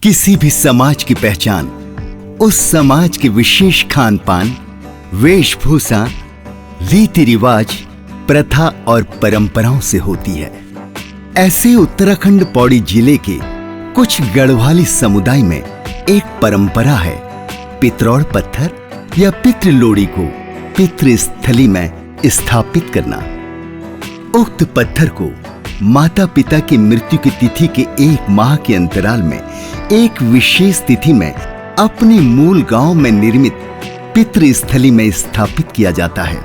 किसी भी समाज की पहचान उस समाज के विशेष खान पान, वेशभूषा, रीति रिवाज, प्रथा और परंपराओं से होती है। ऐसे उत्तराखंड पौड़ी जिले के कुछ गढ़वाली समुदाय में एक परंपरा है पित्रोड़ पत्थर या पितृ लोड़ी को पितृस्थली में स्थापित करना। उक्त पत्थर को माता पिता की मृत्यु की तिथि के 1 माह के अंतराल में एक विशेष तिथि में अपने मूल गांव में निर्मित पितृस्थली में स्थापित किया जाता है।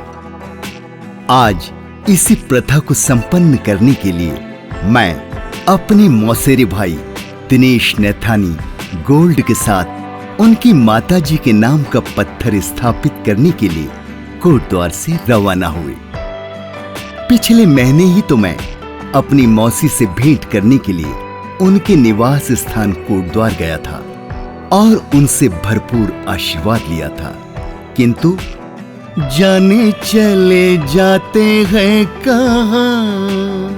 आज इसी प्रथा को संपन्न करने के लिए मैं अपने मौसेरे भाई दिनेश नैथानी गोल्ड के साथ उनकी माताजी के नाम का पत्थर स्थापित करने के लिए कोटद्वार से रवाना हुए। पिछले महीने ही तो मैं अपनी मौसी से भेंट करने के लिए उनके निवास स्थान कोटद्वार गया था और उनसे भरपूर आशीर्वाद लिया था, किंतु जाने चले जाते हैं कहाँ,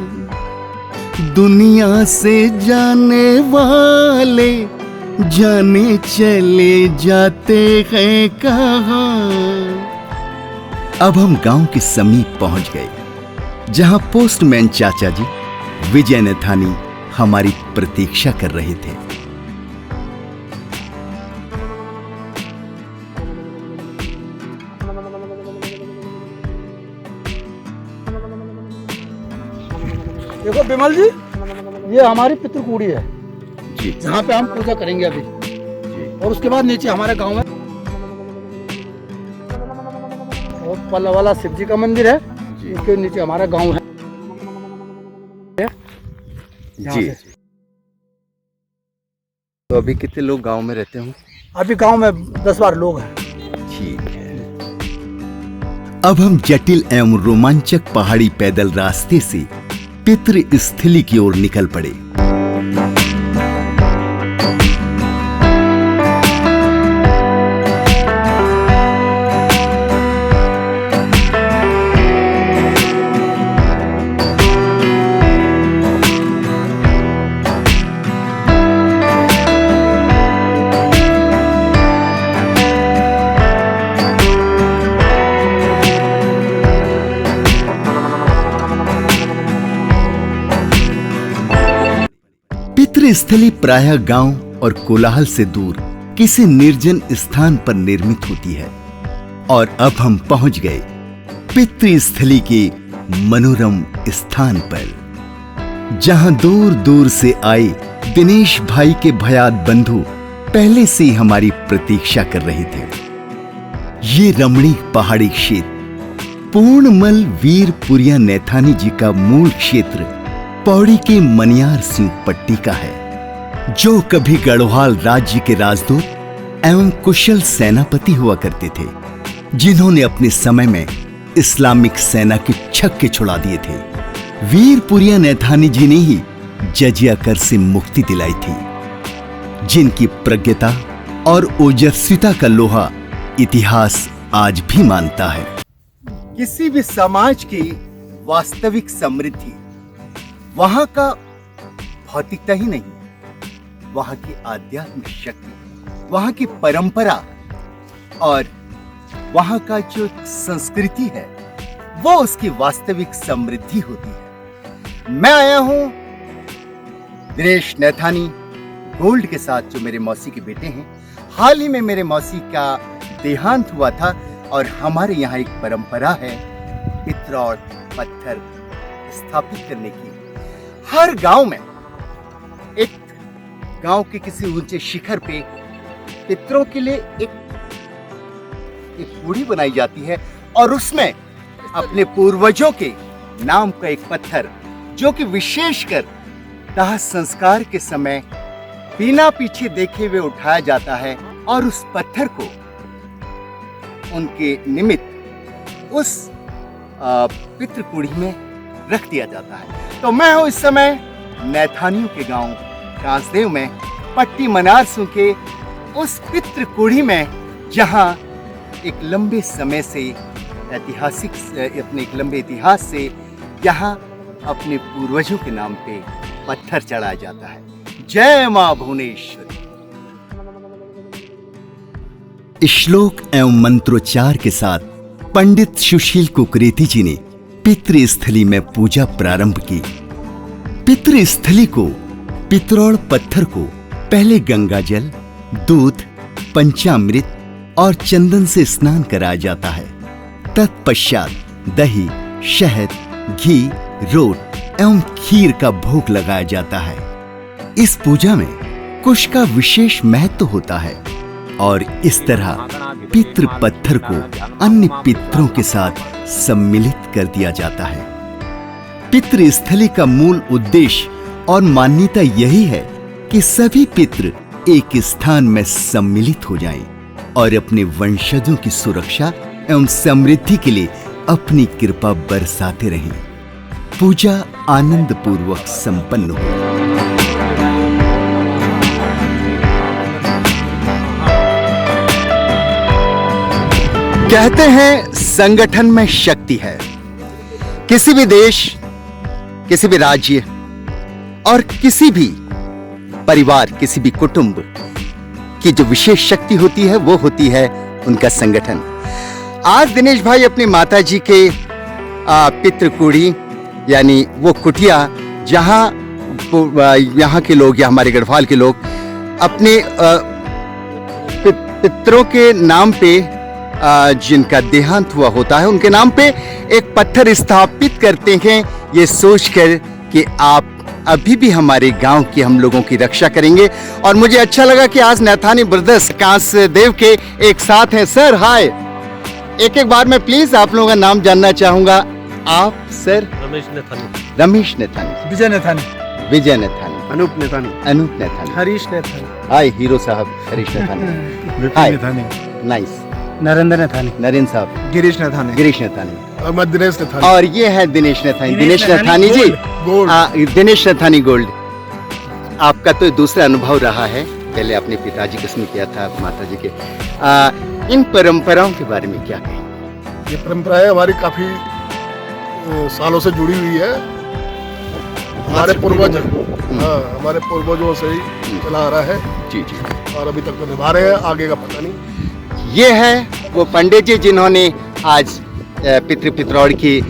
दुनिया से जाने वाले जाने चले जाते हैं कहाँ। अब हम गांव के समीप पहुंच गए, जहां पोस्टमैन चाचा जी विजय नैथानी हमारी प्रतीक्षा कर रहे थे। देखो विमल जी, ये हमारी पितृकुड़ी है जी, जहाँ पे हम पूजा करेंगे अभी जी। और उसके बाद नीचे हमारे गांव में और पल्ला वाला शिव जी का मंदिर है जी, उसके नीचे हमारा गांव है जी। तो अभी कितने लोग गांव में रहते हों? अभी गांव में 10-12 लोग हैं। ठीक है। अब हम जटिल एवं रोमांचक पहाड़ी पैदल रास्ते से पितृस्थली की ओर निकल पड़े। पितृस्थली प्रायः गांव और कोलाहल से दूर किसी निर्जन स्थान पर निर्मित होती है और अब हम पहुंच गए पितृस्थली के मनोरम स्थान पर, जहां दूर दूर से आए दिनेश भाई के भयात बंधु पहले से ही हमारी प्रतीक्षा कर रहे थे। ये रमणीक पहाड़ी क्षेत्र पूर्णमल वीर पुरिया नैथानी जी का मूल क्षेत्र पौड़ी के मनियार सिंह पट्टी का है, जो कभी गढ़वाल राज्य के राजदूत एवं कुशल सेनापति हुआ करते थे, जिन्होंने अपने समय में इस्लामिक सेना के छक्के छुड़ा दिए थे। वीर पुरिया नैथानी जी ने ही जजिया कर से मुक्ति दिलाई थी, जिनकी प्रज्ञता और ओजस्विता का लोहा इतिहास आज भी मानता है। किसी भी समाज की वास्तविक समृद्धि वहां का भौतिकता ही नहीं, वहां की आध्यात्मिक शक्ति, वहां की परंपरा और वहां का जो संस्कृति है वो उसकी वास्तविक समृद्धि होती है। मैं आया हूं दिनेश नैथानी गोल्ड के साथ, जो मेरे मौसी के बेटे हैं। हाल ही में मेरे मौसी का देहांत हुआ था और हमारे यहाँ एक परंपरा है पित्रोड़ पत्थर स्थापित करने की। हर गांव में एक गांव के किसी ऊंचे शिखर पे पितरों के लिए एक कूड़ी बनाई जाती है और उसमें अपने पूर्वजों के नाम का एक पत्थर, जो कि विशेषकर दाह संस्कार के समय बिना पीछे देखे हुए उठाया जाता है और उस पत्थर को उनके निमित्त उस पितृकुड़ी में रख दिया जाता है। तो मैं हूं इस समय नैथानियों के गांव कांसदेव में पट्टी मनार सिंह के उस पितृकुड़ी में, जहां एक लंबे समय से अपने एक लंबे इतिहास से यहाँ अपने पूर्वजों के नाम पे पत्थर चढ़ाया जाता है। जय मां भुवनेश्वरी। श्लोक एवं मंत्रोच्चार के साथ पंडित सुशील कुकरेती जी ने पितृस्थली में पूजा प्रारंभ की। पितृस्थली को, पितरौल पत्थर को पहले गंगाजल, दूध, पंचामृत और चंदन से स्नान कराया जाता है। तत्पश्चात दही, शहद, घी, रोट एवं खीर का भोग लगाया जाता है। इस पूजा में कुश का विशेष महत्व होता है और इस तरह पितृ पत्थर को अन्य पितरों के साथ सम्मिलित कर दिया जाता है। पितृस्थली का मूल उद्देश्य और मान्यता यही है कि सभी पितृ एक स्थान में सम्मिलित हो जाएं और अपने वंशजों की सुरक्षा एवं समृद्धि के लिए अपनी कृपा बरसाते रहें। पूजा आनंद पूर्वक संपन्न हो। कहते हैं संगठन में शक्ति है। किसी भी देश, किसी भी राज्य और किसी भी परिवार, किसी भी कुटुंब की जो विशेष शक्ति होती है वो होती है उनका संगठन। आज दिनेश भाई अपनी माता जी के पितृकुड़ी यानी वो कुटिया जहां यहाँ के लोग या हमारे गढ़वाल के लोग अपने पितरों के नाम पे जिनका देहांत हुआ होता है उनके नाम पे एक पत्थर स्थापित करते हैं, ये सोचकर कि आप अभी भी हमारे गांव की हम लोगों की रक्षा करेंगे। और मुझे अच्छा लगा कि आज नैथानी ब्रदर्स कांसदेव के एक साथ हैं। सर हाय, एक बार मैं प्लीज आप लोगों का नाम जानना चाहूंगा। आप सर? रमेश नैथानी, रमेश नैथानी, विजय नैथानी, विजय नैथानी, अनूप नैथानी, अनूप नैथानी, हरीश नैथानी, हाय हीरो साहब हरीश नैथानी, हाय नाइस, नरेंद्र नैथानी, नरेंद्र साहब, गिरीश नैथानी, गिरीश नैथानी, और मैं दिनेश नैथानी। और ये है दिनेश नैथानी। दिनेश नैथानी जी, दिनेश नैथानी गोल्ड, आपका तो दूसरा अनुभव रहा है। पहले अपने पिताजी को इसमें किया था, माता जी के। इन परंपराओं के बारे में क्या कहें? ये परंपराएं हमारी काफी सालों से जुड़ी हुई है। हमारे पूर्वज, हाँ, हमारे पूर्वजों से ही चला आ रहा है जी जी, और अभी तक तो निभा रहे हैं, आगे का पता नहीं। ये है वो पंडित जी जिन्होंने आज पितरौड़ की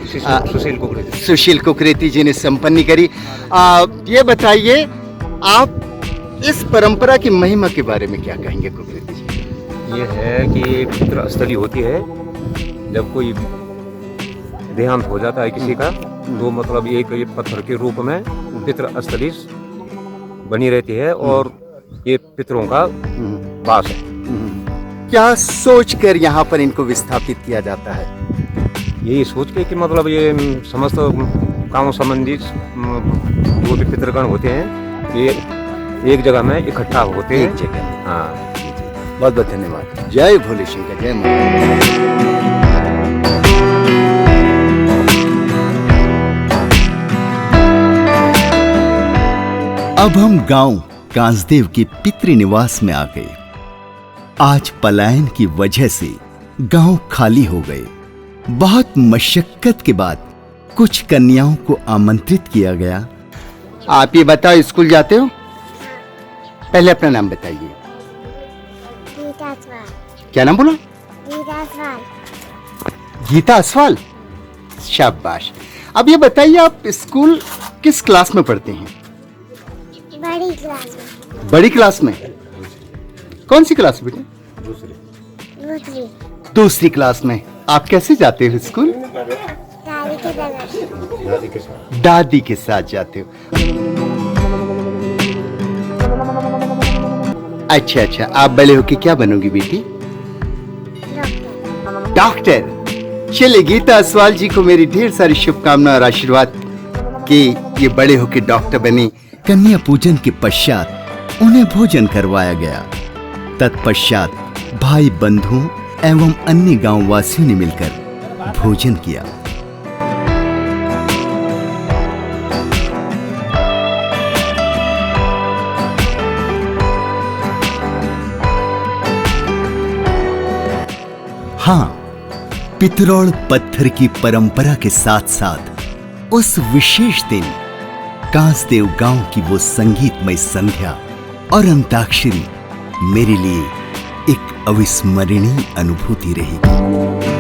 सुशील कुकरेती जी ने संपन्न करी। ये बताइए आप इस परंपरा की महिमा के बारे में क्या कहेंगे कुकरेती जी? ये है कि पितृस्थली होती है, जब कोई देहांत हो जाता है किसी का तो मतलब एक ये पत्थर के रूप में पितृस्थली बनी रहती है और ये पितरों का वास है। क्या सोचकर यहाँ पर इनको विस्थापित किया जाता है? यही सोच के कि मतलब ये समस्त गांव संबंधी जो भी पितृगण होते हैं ये एक जगह में इकट्ठा होते हैं। एक जगह में। हाँ, बहुत बहुत धन्यवाद। जय भोले शंकर, जय माता। अब हम गांव कांसदेव के पितृ निवास में आ गए। आज पलायन की वजह से गांव खाली हो गए। बहुत मशक्कत के बाद कुछ कन्याओं को आमंत्रित किया गया। आप ये बताओ, स्कूल जाते हो? पहले अपना नाम बताइए। क्या नाम बोला? गीता असवाल। शाबाश। अब ये बताइए आप स्कूल किस क्लास में पढ़ते हैं? बड़ी क्लास में। बड़ी क्लास में? कौन सी क्लास बेटे? दूसरी। दूसरी क्लास में। आप कैसे जाते हो स्कूल? दादी के साथ जाते हो। अच्छा अच्छा, आप बड़े होके क्या बनोगी बेटी? डॉक्टर। चलिए, गीता असवाल जी को मेरी ढेर सारी शुभकामनाएं और आशीर्वाद कि ये बड़े होके डॉक्टर बने। कन्या पूजन के पश्चात उन्हें भोजन करवाया गया। तत्पश्चात भाई बंधुओं एवं अन्य गांव वासियों ने मिलकर भोजन किया। हाँ, पितरौल पत्थर की परंपरा के साथ साथ उस विशेष दिन कांसदेव गांव की वो संगीतमय संध्या और अंताक्षरी मेरे लिए एक अविस्मरणीय अनुभूति रहेगी।